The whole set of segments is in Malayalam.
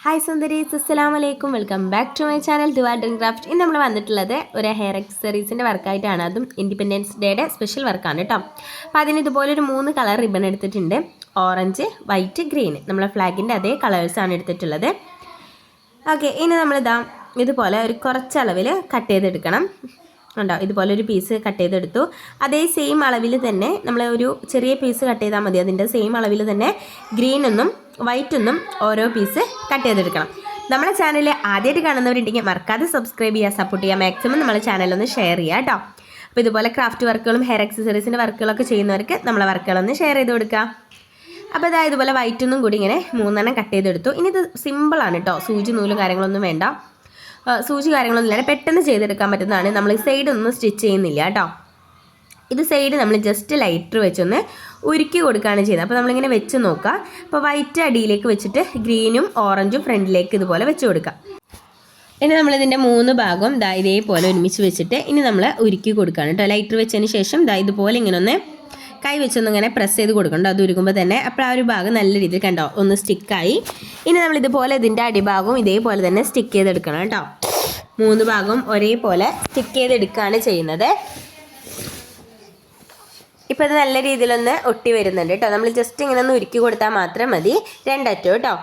ഹായ് സുന്ദരീസ്, അസ്സലാമു അലൈക്കും. Welcome back to my channel Dua Dream Craft. ഇന്ന് നമ്മൾ വന്നിട്ടുള്ളത് ഒരു ഹെയർ അക്സസറീസിൻ്റെ വർക്കായിട്ടാണ്. അതും ഇൻഡിപെൻഡൻസ് ഡേയുടെ സ്പെഷ്യൽ വർക്കാണ് കേട്ടോ. അപ്പോൾ അതിന് ഇതുപോലൊരു 3 കളർ റിബൺ എടുത്തിട്ടുണ്ട്. Orange, white, green. നമ്മളെ ഫ്ലാഗിൻ്റെ അതേ കളേഴ്സാണ് എടുത്തിട്ടുള്ളത്. ഓക്കെ, ഇനി നമ്മളിതാ ഇതുപോലെ ഒരു കുറച്ചളവിൽ കട്ട് ചെയ്തെടുക്കണം. ഉണ്ടോ, ഇതുപോലെ ഒരു പീസ് കട്ട് ചെയ്തെടുത്തു. അതേ സെയിം അളവിൽ തന്നെ നമ്മൾ ഒരു ചെറിയ പീസ് കട്ട് ചെയ്താൽ മതി. അതിൻ്റെ സെയിം അളവിൽ തന്നെ ഗ്രീനൊന്നും വൈറ്റൊന്നും ഓരോ പീസ് കട്ട് ചെയ്തെടുക്കണം. നമ്മളെ ചാനൽ ആദ്യമായിട്ട് കാണുന്നവരുണ്ടെങ്കിൽ മറക്കാതെ സബ്സ്ക്രൈബ് ചെയ്യുക, സപ്പോർട്ട് ചെയ്യുക. മാക്സിമം നമ്മളെ ചാനലൊന്ന് ഷെയർ ചെയ്യുക കേട്ടോ. അപ്പോൾ ഇതുപോലെ ക്രാഫ്റ്റ് വർക്കുകളും ഹെയർ അക്സസറീസിൻ്റെ വർക്കുകളൊക്കെ ചെയ്യുന്നവർക്ക് നമ്മളെ വർക്കുകളൊന്ന് ഷെയർ ചെയ്ത് കൊടുക്കുക. അപ്പോൾ അതായത് ഇതുപോലെ വൈറ്റൊന്നും കൂടി ഇങ്ങനെ 3 കട്ട് ചെയ്തെടുത്തു. ഇനി ഇത് സിമ്പിളാണ് കേട്ടോ, സൂചി നൂലും കാര്യങ്ങളൊന്നും വേണ്ട. സൂചി കാര്യങ്ങളൊന്നും ഇല്ലാതെ പെട്ടെന്ന് ചെയ്തെടുക്കാൻ പറ്റുന്നതാണ്. നമ്മൾ ഈ സൈഡൊന്നും സ്റ്റിച്ച് ചെയ്യുന്നില്ല കേട്ടോ. ഇത് സൈഡ് നമ്മൾ ജസ്റ്റ് ലൈറ്റർ വെച്ചൊന്ന് ഉരുക്കി കൊടുക്കുകയാണ് ചെയ്യുന്നത്. അപ്പോൾ നമ്മളിങ്ങനെ വെച്ച് നോക്കുക. അപ്പോൾ വൈറ്റ് അടിയിലേക്ക് വെച്ചിട്ട് ഗ്രീനും ഓറഞ്ചും ഫ്രണ്ടിലേക്ക് ഇതുപോലെ വെച്ച് കൊടുക്കുക. ഇനി നമ്മളിതിൻ്റെ 3 ഭാഗവും ഇതേപോലെ ഒരുമിച്ച് വെച്ചിട്ട് ഇനി നമ്മൾ ഉരുക്കി കൊടുക്കുകയാണ് കേട്ടോ. ലൈറ്റർ വെച്ചതിന് ശേഷം ഇതുപോലെ ഇങ്ങനെ ഒന്ന് കൈ വെച്ചൊന്നിങ്ങനെ പ്രസ് ചെയ്ത് കൊടുക്കണ്ടോ. അത് ഉരുക്കുമ്പോൾ തന്നെ അപ്പോൾ ആ ഒരു ഭാഗം നല്ല രീതിയിൽ കണ്ടോ ഒന്ന് സ്റ്റിക്കായി. ഇനി നമ്മളിതുപോലെ ഇതിൻ്റെ അടിഭാഗവും ഇതേപോലെ തന്നെ സ്റ്റിക്ക് ചെയ്തെടുക്കണം കേട്ടോ. 3 ഭാഗവും ഒരേപോലെ സ്റ്റിക്ക് ചെയ്തെടുക്കുകയാണ് ചെയ്യുന്നത്. ഇപ്പോൾ ഇത് നല്ല രീതിയിലൊന്ന് ഒട്ടി വരുന്നുണ്ട് കേട്ടോ. നമ്മൾ ജസ്റ്റ് ഇങ്ങനെ ഒന്ന് ഉരുക്കി കൊടുത്താൽ മാത്രം മതി, രണ്ടറ്റം കേട്ടോ.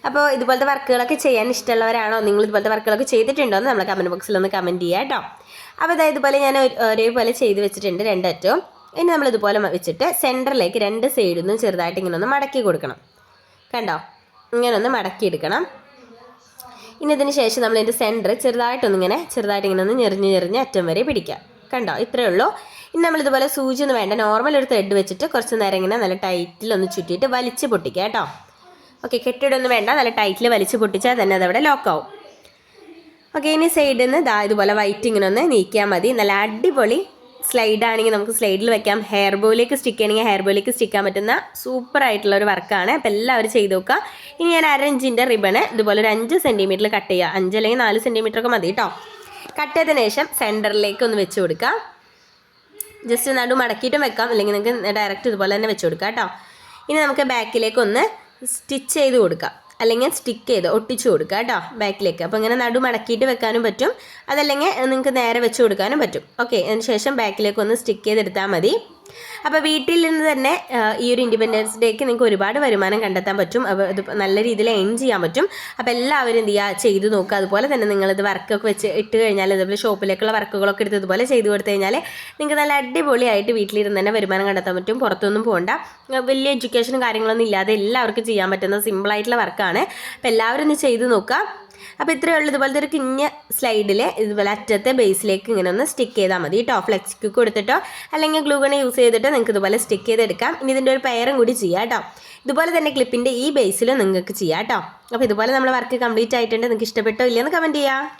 അപ്പോൾ ഇതുപോലത്തെ വർക്കുകളൊക്കെ ചെയ്യാൻ ഇഷ്ടമുള്ളവരാണോ, നിങ്ങൾ ഇതുപോലത്തെ വർക്കുകളൊക്കെ ചെയ്തിട്ടുണ്ടോ എന്ന് നമ്മളെ കമൻറ്റ് ബോക്സിൽ ഒന്ന് കമൻറ്റ് ചെയ്യുക കേട്ടോ. അപ്പോൾ അതായത് ഇതുപോലെ ഞാൻ ഒരേപോലെ ചെയ്ത് വെച്ചിട്ടുണ്ട് രണ്ടറ്റവും. ഇനി നമ്മളിതുപോലെ വെച്ചിട്ട് സെൻറ്ററിലേക്ക് 2 സൈഡിൽ നിന്നും ചെറുതായിട്ട് ഇങ്ങനെ ഒന്ന് മടക്കി കൊടുക്കണം. കണ്ടോ, ഇങ്ങനെ ഒന്ന് മടക്കിയെടുക്കണം. ഇനി ഇതിന് ശേഷം നമ്മൾ ഇതിൻ്റെ സെൻറ്റർ ചെറുതായിട്ട് ഇങ്ങനെ ഒന്ന് ഞെറിഞ്ഞ് അറ്റം വരെ പിടിക്കാം. കണ്ടോ, ഇത്രയേ ഉള്ളൂ. ഇനി നമ്മളിതുപോലെ സൂചി ഒന്നും വേണ്ട, നോർമൽ ഒരു ത്രെഡ് വെച്ചിട്ട് കുറച്ച് നേരം ഇങ്ങനെ നല്ല ടൈറ്റിലൊന്ന് ചുറ്റിയിട്ട് വലിച്ച് പൊട്ടിക്കുക കേട്ടോ. ഓക്കെ, കെട്ടിടൊന്നും വേണ്ട, നല്ല ടൈറ്റിൽ വലിച്ച് പൊട്ടിച്ചാൽ തന്നെ അതവിടെ ലോക്കാവും. ഓക്കെ, ഇനി സൈഡിൽ നിന്ന് ഇതുപോലെ വൈറ്റ് ഇങ്ങനെ ഒന്ന് നീക്കിയാൽ മതി. നല്ല അടിപൊളി സ്ലൈഡ് ആണെങ്കിൽ നമുക്ക് സ്ലൈഡിൽ വെക്കാം. ഹെയർ ബോയിലേക്ക് സ്റ്റിക്ക് ചെയ്യണമെങ്കിൽ ഹെയർ ബോയിലേക്ക് സ്റ്റിക്ക് ചെയ്യാൻ പറ്റുന്ന സൂപ്പർ ആയിട്ടുള്ള ഒരു വർക്കാണ്. അപ്പോൾ എല്ലാവരും ചെയ്ത് നോക്കുക. ഇനി ഞാൻ 1/2 ഇഞ്ചിൻ്റെ റിബണ് ഇതുപോലെ ഒരു 5 സെൻറ്റിമീറ്ററിൽ കട്ട് ചെയ്യുക. 5 അല്ലെങ്കിൽ 4 സെൻറ്റിമീറ്ററൊക്കെ മതി കേട്ടോ. കട്ട് ചെയ്തതിന് ശേഷം സെൻറ്ററിലേക്ക് ഒന്ന് വെച്ച് കൊടുക്കുക. ജസ്റ്റ് നടു മടക്കിയിട്ടും വെക്കാം, അല്ലെങ്കിൽ നിങ്ങൾക്ക് ഡയറക്റ്റ് ഇതുപോലെ തന്നെ വെച്ച് കൊടുക്കാം കേട്ടോ. ഇനി നമുക്ക് ബാക്കിലേക്ക് ഒന്ന് സ്റ്റിച്ച് ചെയ്ത് കൊടുക്കാം, അല്ലെങ്കിൽ സ്റ്റിക്ക് ചെയ്ത് ഒട്ടിച്ചു കൊടുക്കുക കേട്ടോ ബാക്കിലേക്ക്. അപ്പോൾ ഇങ്ങനെ നടു മടക്കിയിട്ട് വെക്കാനും പറ്റും, അതല്ലെങ്കിൽ നിങ്ങൾക്ക് നേരെ വെച്ച് കൊടുക്കാനും പറ്റും. ഓക്കെ, അതിന് ശേഷം ബാക്കിലേക്ക് ഒന്ന് സ്റ്റിക്ക് ചെയ്തെടുത്താൽ മതി. അപ്പോൾ വീട്ടിൽ നിന്ന് തന്നെ ഈ ഒരു ഇൻഡിപെൻഡൻസ് ഡേക്ക് നിങ്ങൾക്ക് ഒരുപാട് വരുമാനം കണ്ടെത്താൻ പറ്റും. അപ്പോൾ ഇത് നല്ല രീതിയിൽ ഏൺ ചെയ്യാൻ പറ്റും. അപ്പോൾ എല്ലാവരും എന്ത് ചെയ്യുക, ചെയ്ത് നോക്കുക. അതുപോലെ തന്നെ നിങ്ങളിത് വർക്കൊക്കെ വെച്ച് ഇട്ട് കഴിഞ്ഞാൽ ഇതുപോലെ ഷോപ്പിലേക്കുള്ള വർക്കുകളൊക്കെ എടുത്ത് ഇതുപോലെ ചെയ്ത് കൊടുത്തു കഴിഞ്ഞാൽ നിങ്ങൾക്ക് നല്ല അടിപൊളിയായിട്ട് വീട്ടിലിരുന്ന് തന്നെ വരുമാനം കണ്ടെത്താൻ പറ്റും. പുറത്തൊന്നും പോകണ്ട, വലിയ എഡ്യൂക്കേഷനും കാര്യങ്ങളൊന്നും ഇല്ലാതെ എല്ലാവർക്കും ചെയ്യാൻ പറ്റുന്ന സിമ്പിളായിട്ടുള്ള വർക്കാണ്. അപ്പോൾ എല്ലാവരും ഒന്ന് ചെയ്ത് നോക്കുക. അപ്പോൾ ഇത്രയേ ഉള്ളൂ. ഇതുപോലത്തെ ഒരു കുഞ്ഞ സ്ലൈഡിൽ ഇതുപോലെ അറ്റത്തെ ബേസിലേക്ക് ഇങ്ങനെ ഒന്ന് സ്റ്റിക്ക് ചെയ്താൽ മതി കേട്ടോ. ഫ്ലെക്സ് ക്യൂ കൊടുത്തിട്ടോ അല്ലെങ്കിൽ ഗ്ലൂ ഗൺ യൂസ് ചെയ്തിട്ടോ നിങ്ങൾക്ക് ഇതുപോലെ സ്റ്റിക്ക് ചെയ്തെടുക്കാം. ഇനി ഇതിൻ്റെ ഒരു പെയറും കൂടി ചെയ്യാം കേട്ടോ. ഇതുപോലെ തന്നെ ക്ലിപ്പിൻ്റെ ഈ ബേസിലും നിങ്ങൾക്ക് ചെയ്യാം കേട്ടോ. അപ്പോൾ ഇതുപോലെ നമ്മൾ വർക്ക് കംപ്ലീറ്റ് ആയിട്ടുണ്ട്. നിങ്ങൾക്ക് ഇഷ്ടപ്പെട്ടോ ഇല്ലയെന്ന് കമൻറ്റ് ചെയ്യുക.